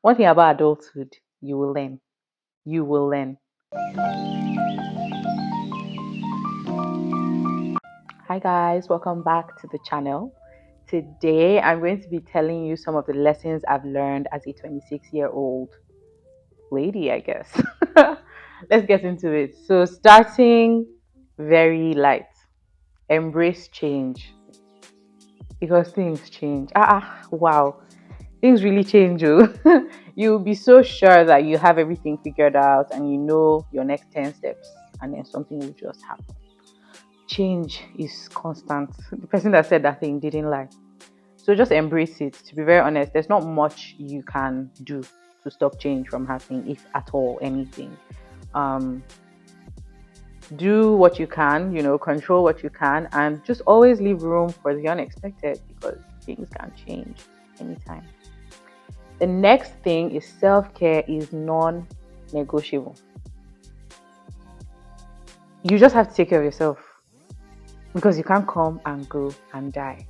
One thing about adulthood, you will learn. You will learn. Hi guys, welcome back to the channel. Today I'm going to be telling you some of the lessons I've learned as a 26-year-old lady, I guess. Let's get into it. So, starting very light, embrace change because things change. Wow, things really change. Oh. You'll be so sure that you have everything figured out and you know your next 10 steps, and then something will just happen. Change is constant. The person that said that thing didn't lie. So just embrace it. To be very honest, there's not much you can do to stop change from happening, if at all anything. Um, do what you can, control what you can, and just always leave room for the unexpected because things can change anytime. The next thing is self-care is non-negotiable. You just have to take care of yourself because you can't come and go and die.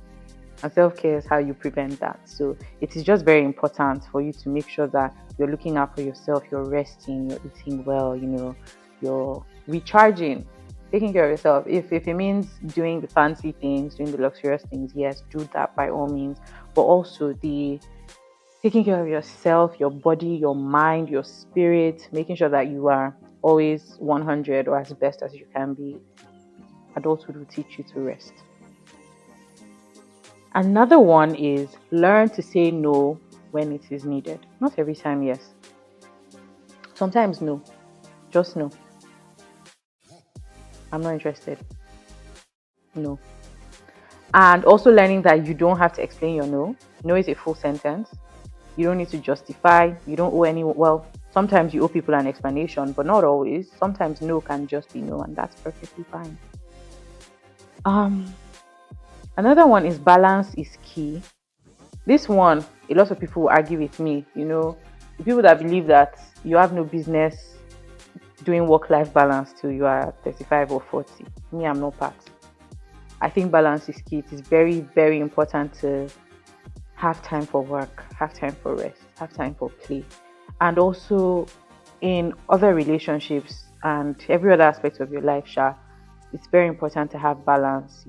And self-care is how you prevent that. So it is just very important for you to make sure that you're looking out for yourself, you're resting, you're eating well, you're recharging, taking care of yourself. If it means doing the fancy things, doing the luxurious things, yes, do that by all means. But also the taking care of yourself, your body, your mind, your spirit, making sure that you are always 100 or as best as you can be. Adulthood will teach you to rest. Another one is learn to say no when it is needed. Not every time, yes. Sometimes no. Just no. I'm not interested. No. And also learning that you don't have to explain your no. No is a full sentence. You don't need to justify. You don't owe anyone. Well, sometimes you owe people an explanation, but not always. Sometimes no can just be no, and that's perfectly fine. Another one is balance is key. This one, a lot of people will argue with me. The people that believe that you have no business doing work-life balance till you are 35 or 40. Me, I'm not part. I think balance is key. It is very, very important to have time for work, have time for rest, have time for play. And also in other relationships and every other aspect of your life, it's very important to have balance.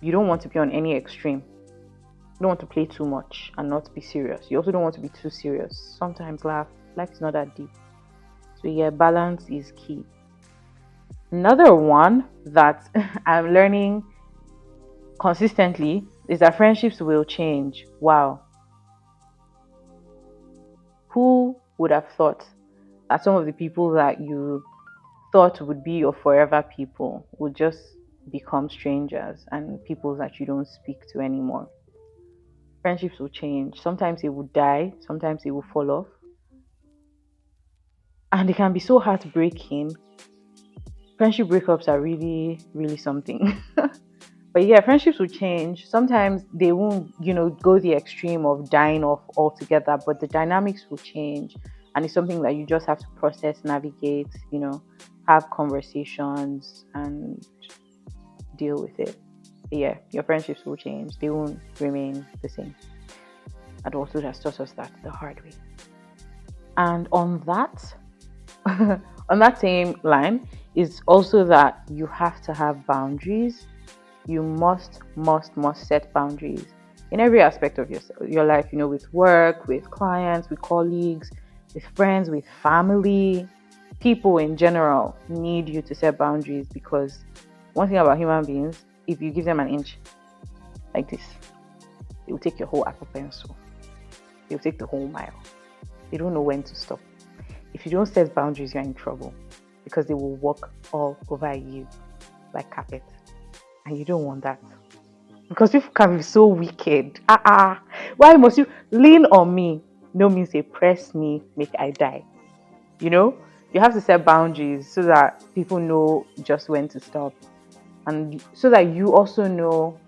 You don't want to be on any extreme. You don't want to play too much and not be serious. You also don't want to be too serious. Sometimes life is not that deep. So yeah, balance is key. Another one that I'm learning consistently is that friendships will change. Wow. Who would have thought that some of the people that you thought would be your forever people would just become strangers and people that you don't speak to anymore? Friendships will change. Sometimes it will die, sometimes it will fall off. And it can be so heartbreaking. Friendship breakups are really, really something. But yeah, friendships will change. Sometimes they won't, go the extreme of dying off altogether, but the dynamics will change. And it's something that you just have to process, navigate, have conversations and deal with it. But yeah, your friendships will change. They won't remain the same. Adulthood has taught us that the hard way. And on that, on that same line, is also that you have to have boundaries. You must set boundaries in every aspect of your life, with work, with clients, with colleagues, with friends, with family. People in general need you to set boundaries because one thing about human beings, if you give them an inch like this, they will take your whole Apple Pencil. They will take the whole mile. They don't know when to stop. If you don't set boundaries, you're in trouble because they will walk all over you like carpet. And you don't want that. Because people can be so wicked. Why must you lean on me? No means they press me, make I die. You have to set boundaries so that people know just when to stop. And so that you also know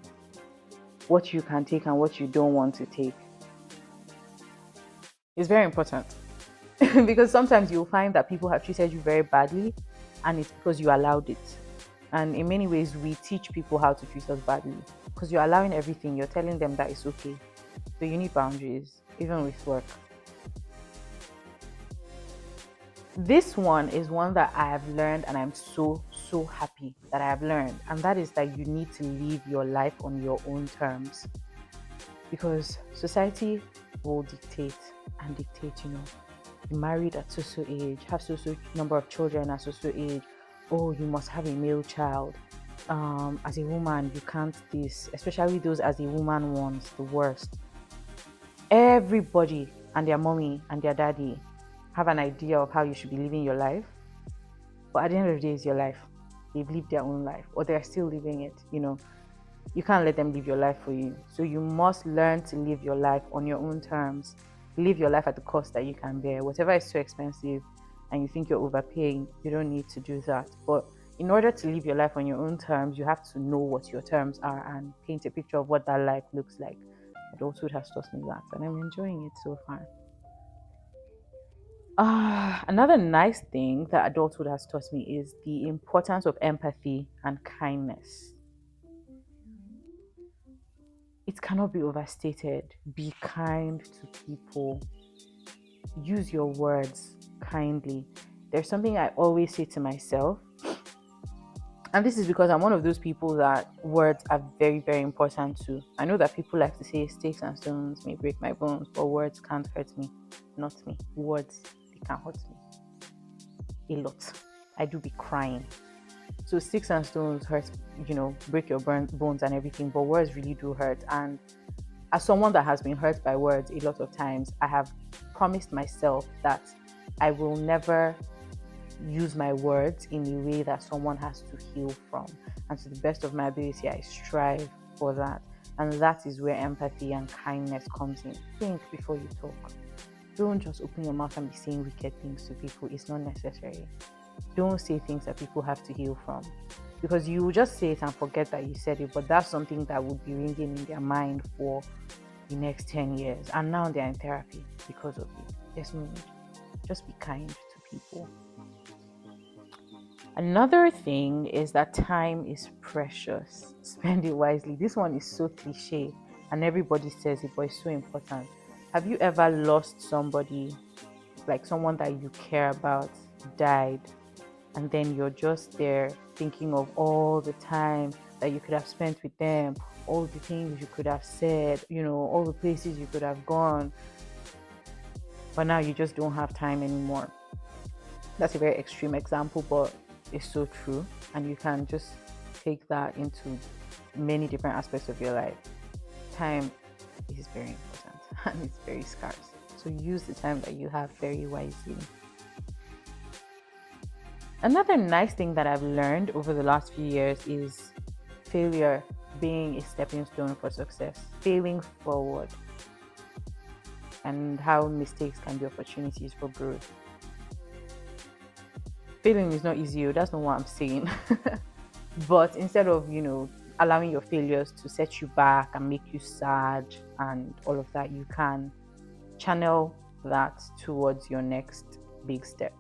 what you can take and what you don't want to take. It's very important. Because sometimes you'll find that people have treated you very badly and it's because you allowed it. And in many ways, we teach people how to treat us badly because you're allowing everything. You're telling them that it's okay. So you need boundaries, even with work. This one is one that I have learned, and I'm so happy that I have learned. And that is that you need to live your life on your own terms, because society will dictate and dictate, be married at so age, have so number of children at so age. Oh, you must have a male child. As a woman, you can't this, especially those as a woman ones, the worst. Everybody and their mommy and their daddy have an idea of how you should be living your life, but at the end of the day, it's your life. They've lived their own life, or they're still living it. You can't let them live your life for you. So you must learn to live your life on your own terms. Live your life at the cost that you can bear. Whatever is too expensive and you think you're overpaying, you don't need to do that. But in order to live your life on your own terms, you have to know what your terms are and paint a picture of what that life looks like. Adulthood has taught me that, and I'm enjoying it so far. Another nice thing that adulthood has taught me is the importance of empathy and kindness. It cannot be overstated. Be kind to people. Use your words kindly. There's something I always say to myself, and this is because I'm one of those people that words are very, very important to. I know that people like to say sticks and stones may break my bones, but words can't hurt me. Not me. Words, they can hurt me a lot. I do be crying. So sticks and stones hurt, break your bones and everything, but words really do hurt. And as someone that has been hurt by words a lot of times, I have promised myself that I will never use my words in a way that someone has to heal from. And to the best of my ability, I strive for that. And that is where empathy and kindness comes in. Think before you talk. Don't just open your mouth and be saying wicked things to people. It's not necessary. Don't say things that people have to heal from, because you will just say it and forget that you said it, but that's something that would be ringing in their mind for the next 10 years, and now they're in therapy because of it. There's no need. Just be kind to people. Another thing is that time is precious. Spend it wisely. This one is so cliche and everybody says it, but it's so important. Have you ever lost somebody, like someone that you care about died, and then you're just there thinking of all the time that you could have spent with them, all the things you could have said, all the places you could have gone, but now you just don't have time anymore? That's a very extreme example, but it's so true, and you can just take that into many different aspects of your life. Time is very important and it's very scarce, so use the time that you have very wisely. Another nice thing that I've learned over the last few years is failure being a stepping stone for success, failing forward, and how mistakes can be opportunities for growth. Failing is not easy, that's not what I'm saying. But instead of, allowing your failures to set you back and make you sad and all of that, you can channel that towards your next big step.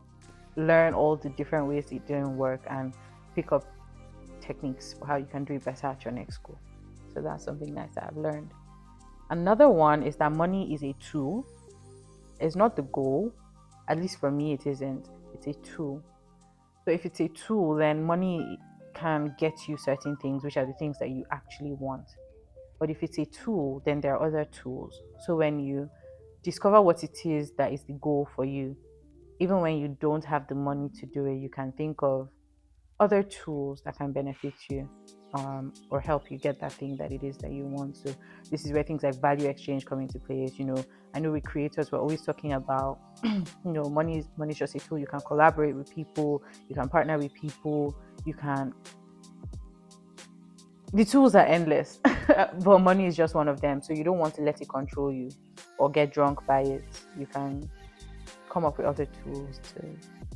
Learn all the different ways it didn't work and pick up techniques for how you can do it better at your next goal. So that's something nice that I've learned. Another one is that money is a tool. It's not the goal. At least for me, it isn't. It's a tool. So if it's a tool, then money can get you certain things, which are the things that you actually want. But if it's a tool, then there are other tools. So when you discover what it is that is the goal for you, even when you don't have the money to do it, you can think of other tools that can benefit you, or help you get that thing that it is that you want. So this is where things like value exchange come into place. I know with creators, we're always talking about, money is just a tool. You can collaborate with people, you can partner with people, the tools are endless, but money is just one of them. So you don't want to let it control you or get drunk by it. You can come up with other tools to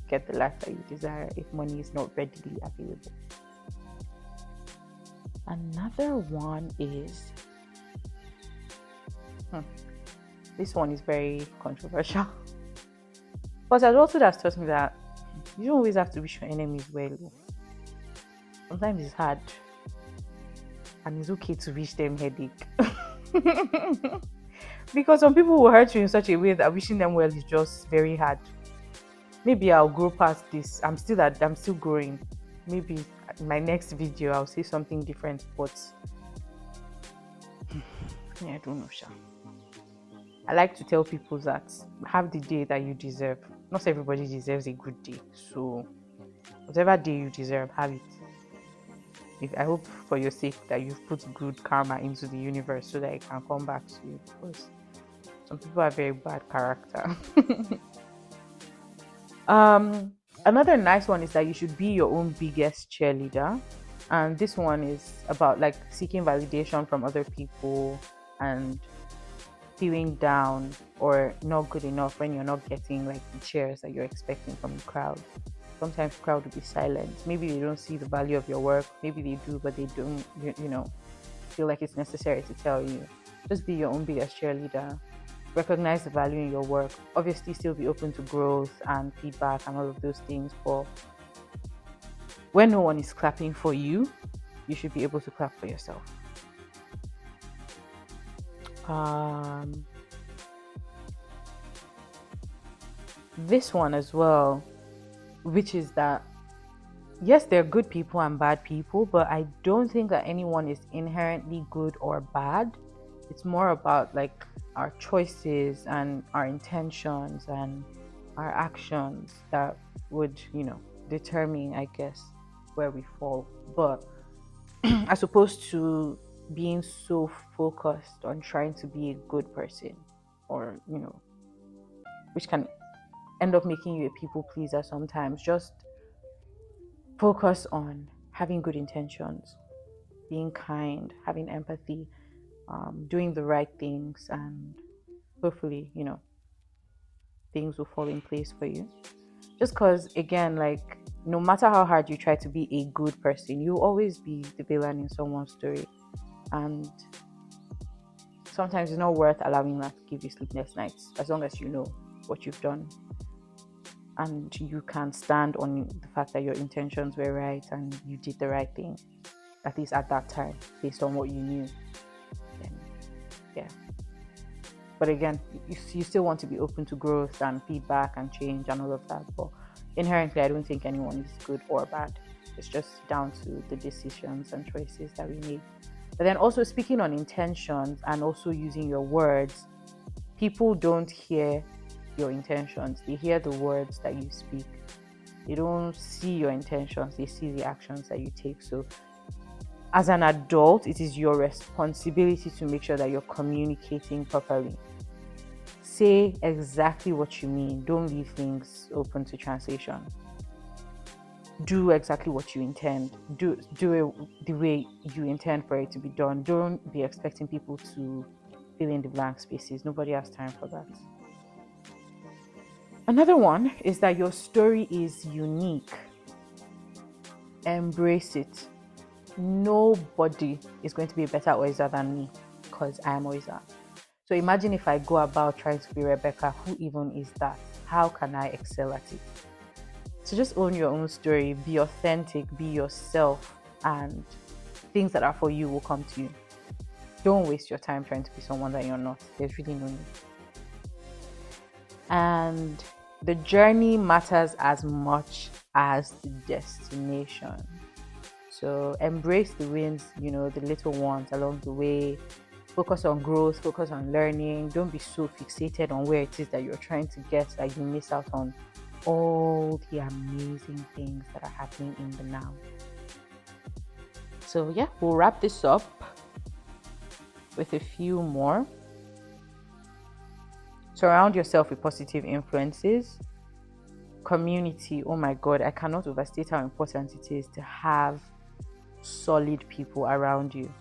get the life that you desire if money is not readily available. Another one is, this one is very controversial, but adulthood has taught me that you don't always have to wish your enemies well. Sometimes it's hard, and it's okay to wish them headache. Because some people will hurt you in such a way that wishing them well is just very hard. maybe I'll grow past this. I'm still growing. Maybe in my next video I'll say something different, but yeah, I don't know, Sha. I like to tell people that have the day that you deserve. Not everybody deserves a good day. So whatever day you deserve, have it. I hope for your sake that you've put good karma into the universe so that it can come back to you, because some people are very bad character. um Another nice one is that you should be your own biggest cheerleader. And this one is about like seeking validation from other people and feeling down or not good enough when you're not getting like the cheers that you're expecting from the crowd. Sometimes the crowd will be silent. Maybe they don't see the value of your work. Maybe they do, but they don't, feel like it's necessary to tell you. Just be your own biggest cheerleader. Recognize the value in your work. Obviously, still be open to growth and feedback and all of those things. But when no one is clapping for you, you should be able to clap for yourself. This one as well, which is that yes, there are good people and bad people, but I don't think that anyone is inherently good or bad. It's more about like our choices and our intentions and our actions that would, determine, I guess, where we fall. But as opposed to being so focused on trying to be a good person, or, which can end up making you a people pleaser sometimes, just focus on having good intentions, being kind, having empathy, doing the right things, and hopefully, things will fall in place for you. Just because, again, like, no matter how hard you try to be a good person, you'll always be the villain in someone's story. And sometimes it's not worth allowing that to give you sleepless nights, as long as you know what you've done and you can stand on the fact that your intentions were right and you did the right thing, at least at that time, based on what you knew. Then, yeah. But again, you still want to be open to growth and feedback and change and all of that. But inherently, I don't think anyone is good or bad. It's just down to the decisions and choices that we make. But then also speaking on intentions and also using your words, people don't hear your intentions. They hear the words that you speak. They don't see your intentions. They see the actions that you take. So as an adult, it is your responsibility to make sure that you're communicating properly. Say exactly what you mean. Don't leave things open to translation. Do exactly what you intend. Do it the way you intend for it to be done. Don't be expecting people to fill in the blank spaces. Nobody has time for that. Another one is that your story is unique. Embrace it. Nobody is going to be a better Oiza than me, because I am Oiza. So imagine if I go about trying to be Rebecca, who even is that? How can I excel at it? So just own your own story, be authentic, be yourself, and things that are for you will come to you. Don't waste your time trying to be someone that you're not. There's really no need. And the journey matters as much as the destination. So embrace the wins, the little ones along the way. Focus on growth, focus on learning. Don't be so fixated on where it is that you're trying to get that you miss out on all the amazing things that are happening in the now. So yeah, we'll wrap this up with a few more. Surround yourself with positive influences. Community, oh my God, I cannot overstate how important it is to have solid people around you.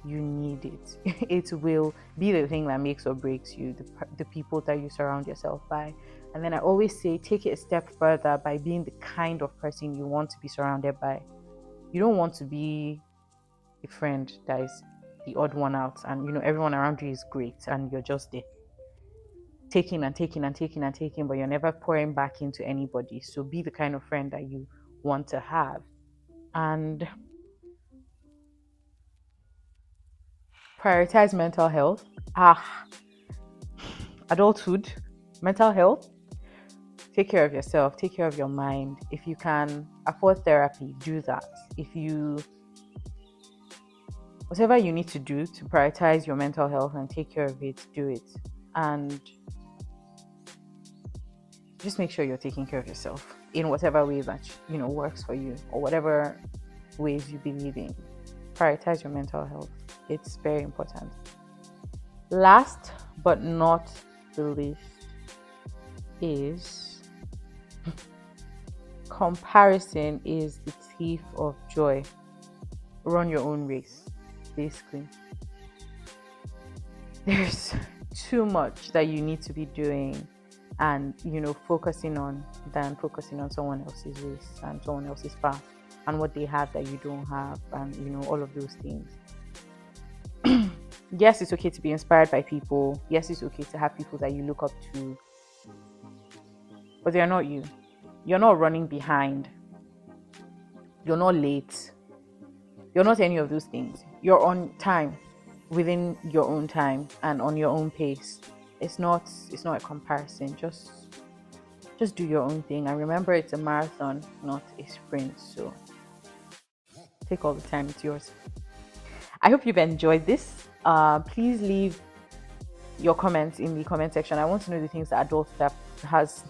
You need it. It will be the thing that makes or breaks you, the people that you surround yourself by. And then I always say, take it a step further by being the kind of person you want to be surrounded by. You don't want to be a friend that is the odd one out and everyone around you is great and you're just there taking and taking and taking and taking, but you're never pouring back into anybody. So be the kind of friend that you want to have. And prioritize mental health. Adulthood, mental health. take care of yourself, take care of your mind. If you can afford therapy, do that. If you, whatever you need to do to prioritize your mental health and take care of it, do it. And just make sure you're taking care of yourself in whatever way that works for you, or whatever ways you believe in. Prioritize your mental health. It's very important. Last but not the least is comparison is the thief of joy. Run your own race, basically. There's too much that you need to be doing and focusing on than focusing on someone else's race and someone else's path and what they have that you don't have, and all of those things. Yes, it's okay to be inspired by people. Yes, it's okay to have people that you look up to, but they're not you. You're not running behind. You're not late. You're not any of those things. You're on time, within your own time and on your own pace. It's not a comparison. Just do your own thing, and remember, it's a marathon, not a sprint. So take all the time, it's yours. I hope you've enjoyed this. Please leave your comments in the comment section. I want to know the things that adulthood has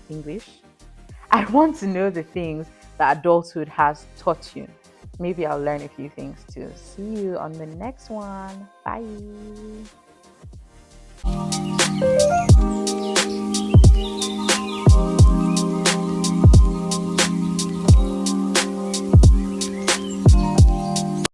English. I want to know the things that adulthood has taught you. Maybe I'll learn a few things too. See you on the next one. Bye.